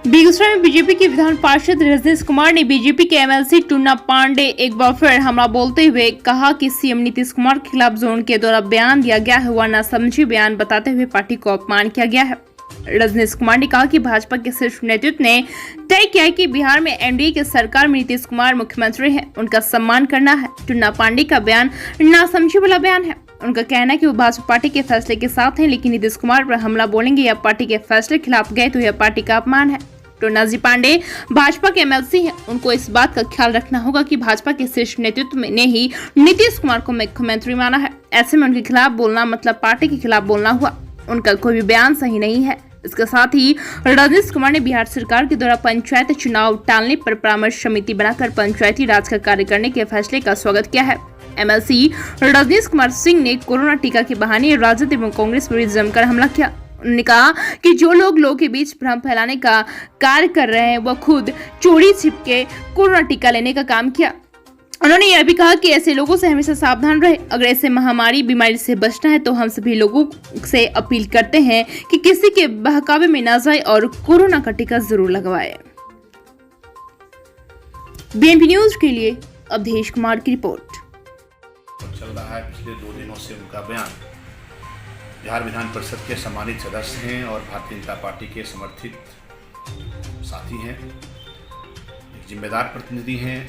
बेगूसराय में बीजेपी के विधान पार्षद रजनीश कुमार ने बीजेपी के एमएलसी टुन्ना पांडे एक बार फिर हमला बोलते हुए कहा कि सीएम नीतीश कुमार के खिलाफ जोन के द्वारा बयान दिया गया है, वह नासमझी बयान बताते हुए पार्टी को अपमान किया गया है। रजनीश कुमार ने कहा कि भाजपा के शीर्ष नेतृत्व ने तय किया है कि बिहार में एनडीए की सरकार में नीतीश कुमार मुख्यमंत्री हैं, उनका सम्मान करना है। टुन्ना पांडे का बयान नासमझी वाला बयान है। उनका कहना है कि वो भाजपा पार्टी के फैसले के साथ हैं, लेकिन नीतीश कुमार पर हमला बोलेंगे या पार्टी के फैसले के खिलाफ गए तो यह पार्टी का अपमान है। टुन्ना जी पांडे भाजपा के एमएलसी हैं, उनको इस बात का ख्याल रखना होगा कि भाजपा के शीर्ष नेतृत्व ने ही नीतीश कुमार को मुख्यमंत्री माना है। ऐसे में उनके खिलाफ बोलना मतलब पार्टी के खिलाफ बोलना हुआ। उनका कोई भी बयान सही नहीं है। इसके साथ ही रजनीश कुमार ने बिहार सरकार के द्वारा पंचायत चुनाव टालने पर परामर्श समिति बनाकर पंचायती राज का कार्य करने के फैसले का स्वागत किया है। एमएलसी रजनीश कुमार सिंह ने कोरोना टीका के बहाने राजद एवं कांग्रेस पर जमकर हमला किया। उन्होंने कहा कि जो लोगों के बीच भ्रम फैलाने का कार्य कर रहे हैं, वह खुद चोरी छिपके कोरोना टीका लेने का काम किया। उन्होंने यह भी कहा कि ऐसे लोगों से हमेशा सावधान रहे। अगर ऐसे महामारी बीमारी से बचना है तो हम सभी लोगों से अपील करते हैं कि किसी के बहकावे में न जाए और कोरोना का टीका जरूर लगवाए। बीएमपी न्यूज के लिए अवधेश कुमार की रिपोर्ट। चल रहा है पिछले 2 दिनों से उनका बयान। बिहार विधान परिषद के सम्मानित सदस्य हैं और भारतीय जनता पार्टी के समर्थित साथी हैं, एक जिम्मेदार प्रतिनिधि हैं,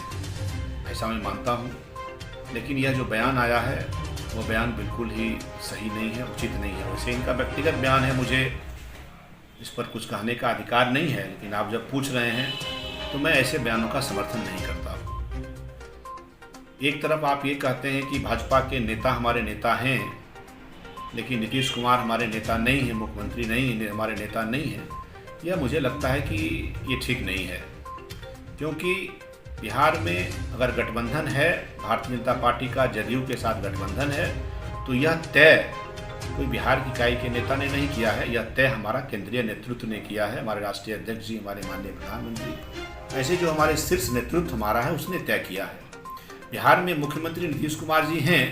ऐसा मैं मानता हूं। लेकिन यह जो बयान आया है वो बयान बिल्कुल ही सही नहीं है, उचित नहीं है। वैसे इनका व्यक्तिगत बयान है, मुझे इस पर कुछ कहने का अधिकार नहीं है, लेकिन आप जब पूछ रहे हैं तो मैं ऐसे बयानों का समर्थन नहीं करता। एक तरफ आप ये कहते हैं कि भाजपा के नेता हमारे नेता हैं, लेकिन नीतीश कुमार हमारे नेता नहीं है, मुख्यमंत्री नहीं है, हमारे नेता नहीं है। यह मुझे लगता है कि ये ठीक नहीं है, क्योंकि बिहार में अगर गठबंधन है, भारतीय जनता पार्टी का जदयू के साथ गठबंधन है, तो यह तय कोई बिहार की इकाई के नेता ने नहीं किया है। यह तय हमारा केंद्रीय नेतृत्व ने किया है, हमारे राष्ट्रीय अध्यक्ष जी, हमारे माननीय प्रधानमंत्री, ऐसे जो हमारे शीर्ष नेतृत्व हमारा है उसने तय किया है। बिहार में मुख्यमंत्री नीतीश कुमार जी हैं,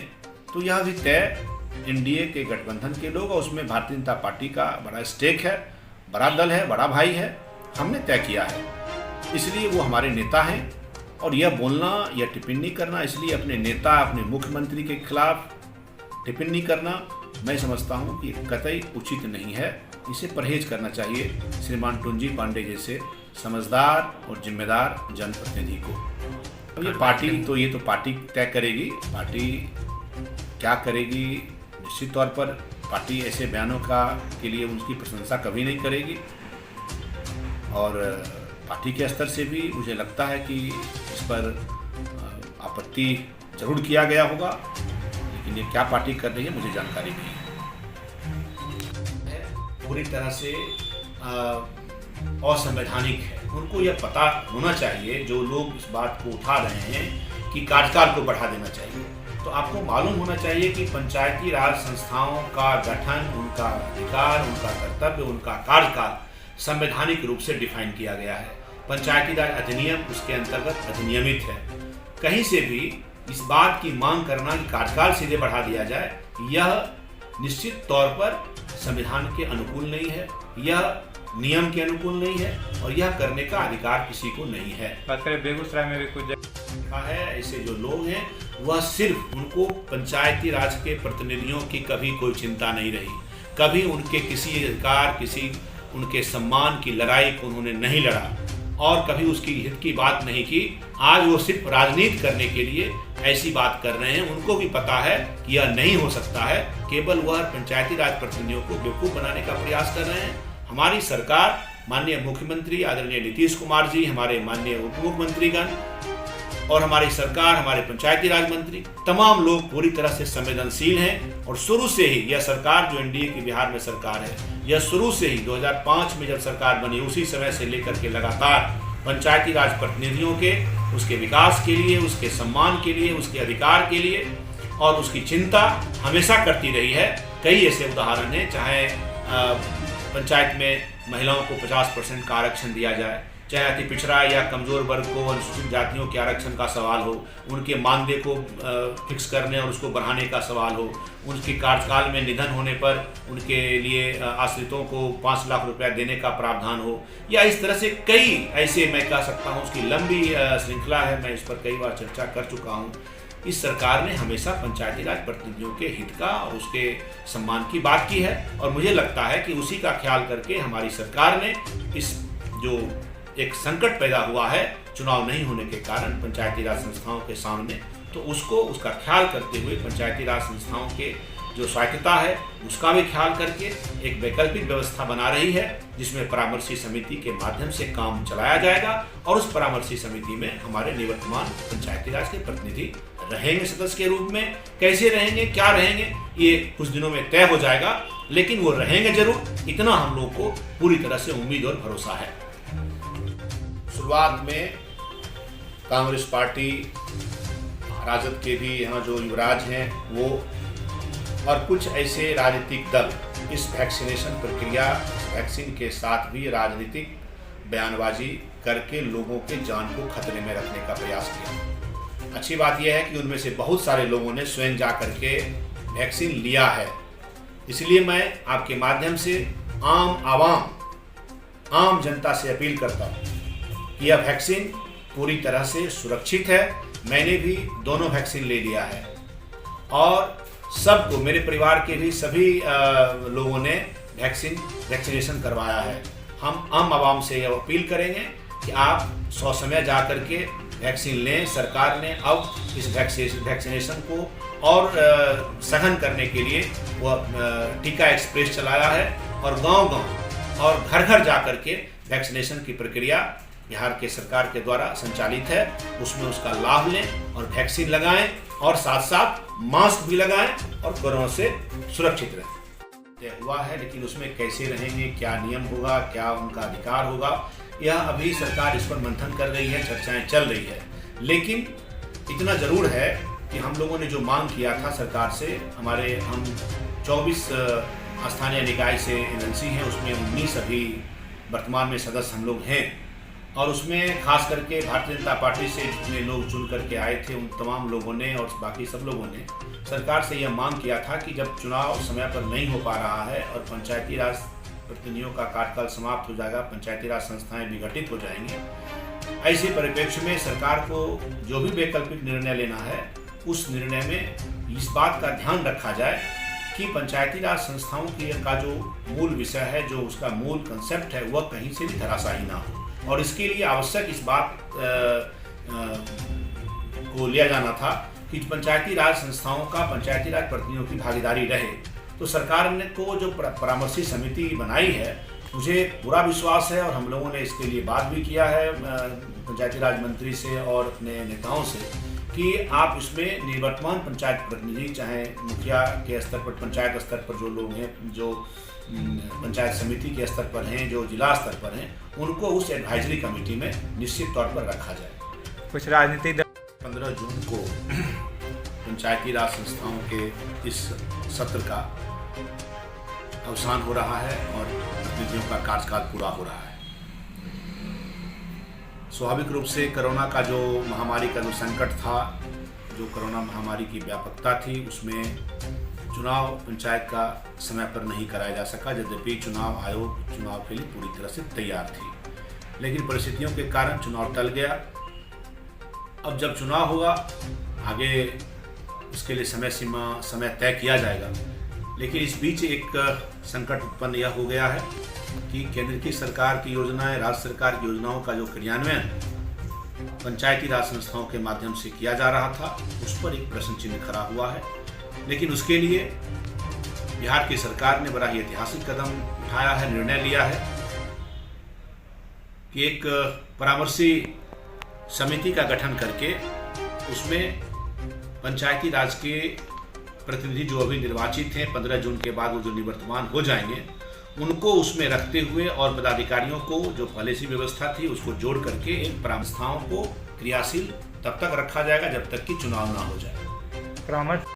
तो यह भी तय एनडीए के गठबंधन के लोग और उसमें भारतीय जनता पार्टी का बड़ा स्टेक है, बड़ा दल है, बड़ा भाई है, हमने तय किया है। इसलिए वो हमारे नेता हैं और यह बोलना या टिप्पणी करना, इसलिए अपने नेता, अपने मुख्यमंत्री के खिलाफ टिप्पणी करना मैं समझता हूं कि कतई उचित नहीं है। इसे परहेज करना चाहिए श्रीमान टुन्जी पांडे जैसे समझदार और जिम्मेदार जनप्रतिनिधि को। ये पार्टी तय करेगी, पार्टी क्या करेगी। निश्चित तौर पर पार्टी ऐसे बयानों के लिए उनकी प्रशंसा कभी नहीं करेगी और पार्टी के स्तर से भी मुझे लगता है कि इस पर आपत्ति जरूर किया गया होगा, लेकिन ये क्या पार्टी कर रही है मुझे जानकारी नहीं है। पूरी तरह से असंवैधानिक है। उनको यह पता होना चाहिए, जो लोग इस बात को उठा रहे हैं कि कार्यकाल को बढ़ा देना चाहिए, तो आपको मालूम होना चाहिए कि पंचायती राज संस्थाओं का गठन, उनका अधिकार, उनका कर्तव्य, उनका कार्यकाल संवैधानिक रूप से डिफाइन किया गया है। पंचायती राज अधिनियम उसके अंतर्गत अधिनियमित है। कहीं से भी इस बात की मांग करना कि कार्यकाल सीधे बढ़ा दिया जाए, यह निश्चित तौर पर संविधान के अनुकूल नहीं है, यह नियम के अनुकूल नहीं है और यह करने का अधिकार किसी को नहीं है। बात करें बेगूसराय में भी कुछ देखा है, ऐसे जो लोग हैं वह सिर्फ उनको पंचायती राज के प्रतिनिधियों की कभी कोई चिंता नहीं रही, कभी उनके किसी अधिकार, किसी उनके सम्मान की लड़ाई को उन्होंने नहीं लड़ा और कभी उसकी हित की बात नहीं की। आज वो सिर्फ राजनीति करने के लिए ऐसी बात कर रहे हैं। उनको भी पता है कि यह नहीं हो सकता है, केवल वह पंचायती राज प्रतिनिधियों को बेवकूफ बनाने का प्रयास कर रहे हैं। हमारी सरकार, माननीय मुख्यमंत्री आदरणीय नीतीश कुमार जी, हमारे माननीय उप मुख्यमंत्रीगण और हमारी सरकार, हमारे पंचायती राज मंत्री, तमाम लोग पूरी तरह से संवेदनशील हैं और शुरू से ही यह सरकार जो एनडीए की बिहार में सरकार है, यह शुरू से ही 2005 में जब सरकार बनी उसी समय से लेकर के लगातार पंचायती राज प्रतिनिधियों के, उसके विकास के लिए, उसके सम्मान के लिए, उसके अधिकार के लिए और उसकी चिंता हमेशा करती रही है। कई ऐसे उदाहरण हैं, चाहे पंचायत में महिलाओं को 50% का आरक्षण दिया जाए, चाहे अति पिछड़ा या कमज़ोर वर्ग को, अनुसूचित जातियों के आरक्षण का सवाल हो, उनके मानदेय को फिक्स करने और उसको बढ़ाने का सवाल हो, उनके कार्यकाल में निधन होने पर उनके लिए आश्रितों को 5 लाख रुपया देने का प्रावधान हो, या इस तरह से कई ऐसे, मैं कह सकता हूँ उसकी लंबी श्रृंखला है, मैं इस पर कई बार चर्चा कर चुका हूँ। इस सरकार ने हमेशा पंचायती राज प्रतिनिधियों के हित का और उसके सम्मान की बात की है, और मुझे लगता है कि उसी का ख्याल करके हमारी सरकार ने इस जो एक संकट पैदा हुआ है चुनाव नहीं होने के कारण पंचायती राज संस्थाओं के सामने, तो उसका ख्याल करते हुए पंचायती राज संस्थाओं के जो स्वायत्तता है उसका भी ख्याल करके एक वैकल्पिक व्यवस्था बना रही है, जिसमें परामर्शी समिति के माध्यम से काम चलाया जाएगा, और उस परामर्शी समिति में हमारे निवर्तमान पंचायती राज के प्रतिनिधि रहेंगे सदस्य के रूप में। कैसे रहेंगे, क्या रहेंगे, ये कुछ दिनों में तय हो जाएगा, लेकिन वो रहेंगे जरूर, इतना हम लोग को पूरी तरह से उम्मीद और भरोसा है। शुरुआत में कांग्रेस पार्टी, राजद के भी यहाँ जो युवराज हैं वो, और कुछ ऐसे राजनीतिक दल इस वैक्सीनेशन प्रक्रिया, वैक्सीन के साथ भी राजनीतिक बयानबाजी करके लोगों के जान को खतरे में रखने का प्रयास किया। अच्छी बात यह है कि उनमें से बहुत सारे लोगों ने स्वयं जा करके वैक्सीन लिया है। इसलिए मैं आपके माध्यम से आम जनता से अपील करता हूँ कि यह वैक्सीन पूरी तरह से सुरक्षित है। मैंने भी दोनों वैक्सीन ले लिया है, और सबको, मेरे परिवार के भी सभी लोगों ने वैक्सीनेशन करवाया है। हम आम आवाम से यह अपील करेंगे कि आप ससमय जा करके वैक्सीन लें। सरकार ने अब इस वैक्सीनेशन को और सघन करने के लिए वह टीका एक्सप्रेस चलाया है, और गांव-गांव और घर-घर जा करके वैक्सीनेशन की प्रक्रिया बिहार के सरकार के द्वारा संचालित है। उसमें उसका लाभ लें और वैक्सीन लगाएं, और साथ साथ मास्क भी लगाएं और कोरोना से सुरक्षित रहें। तय हुआ है, लेकिन उसमें कैसे रहेंगे, क्या नियम होगा, क्या उनका अधिकार होगा, यह अभी सरकार इस पर मंथन कर रही है, चर्चाएं चल रही है। लेकिन इतना जरूर है कि हम लोगों ने जो मांग किया था सरकार से, हम 24 स्थानीय निकाय से एमएलसी हैं, उसमें 19 अभी वर्तमान में सदस्य हम लोग हैं, और उसमें खास करके भारतीय जनता पार्टी से जितने लोग चुन करके आए थे उन तमाम लोगों ने और बाकी सब लोगों ने सरकार से यह मांग किया था कि जब चुनाव समय पर नहीं हो पा रहा है और पंचायती राज प्रतिनिधियों का कार्यकाल समाप्त हो जाएगा, पंचायती राज संस्थाएं विघटित हो जाएंगी, ऐसे परिप्रेक्ष्य में सरकार को जो भी वैकल्पिक निर्णय लेना है उस निर्णय में इस बात का ध्यान रखा जाए कि पंचायती राज संस्थाओं का जो मूल विषय है, जो उसका मूल कंसेप्ट है, वह कहीं से भी धराशायी ना हो। और इसके लिए आवश्यक इस बात को लिया जाना था कि पंचायती राज संस्थाओं का पंचायती राज प्रतिनिधियों की भागीदारी रहे। तो सरकार ने को जो परामर्शी समिति बनाई है, मुझे पूरा विश्वास है, और हम लोगों ने इसके लिए बात भी किया है पंचायती राज मंत्री से और अपने नेताओं से, कि आप इसमें निवर्तमान पंचायत प्रतिनिधि, चाहे मुखिया के स्तर पर, पंचायत स्तर पर जो लोग हैं, जो पंचायत समिति के स्तर पर हैं, जो जिला स्तर पर हैं, उनको उस एडवाइजरी कमेटी में निश्चित तौर पर रखा जाए। कुछ राजनीतिक 15 जून को पंचायती राज संस्थाओं के इस सत्र का अवसान हो रहा है और प्रतिनिधियों का कार्यकाल पूरा हो रहा है। स्वाभाविक रूप से कोरोना का जो महामारी का जो संकट था, जो कोरोना महामारी की व्यापकता थी, उसमें चुनाव पंचायत का समय पर नहीं कराया जा सका, यद्यपि चुनाव आयोग चुनाव के लिए पूरी तरह से तैयार थी, लेकिन परिस्थितियों के कारण चुनाव टल गया। अब जब चुनाव होगा, आगे उसके लिए समय तय किया जाएगा, लेकिन इस बीच एक संकट उत्पन्न यह हो गया है कि केंद्र की सरकार की योजनाएं, राज्य सरकार की योजनाओं का जो क्रियान्वयन पंचायती राज संस्थाओं के माध्यम से किया जा रहा था, उस पर एक प्रश्न चिन्ह खड़ा हुआ है। लेकिन उसके लिए बिहार की सरकार ने बड़ा ही ऐतिहासिक कदम उठाया है, निर्णय लिया है कि एक परामर्शी समिति का गठन करके उसमें पंचायती राज के प्रतिनिधि जो अभी निर्वाचित हैं, 15 जून के बाद वो जो निवर्तमान हो जाएंगे, उनको उसमें रखते हुए और पदाधिकारियों को जो पहले से व्यवस्था थी उसको जोड़ करके एक परामर्शदाताओं को क्रियाशील तब तक रखा जाएगा जब तक कि चुनाव ना हो जाए।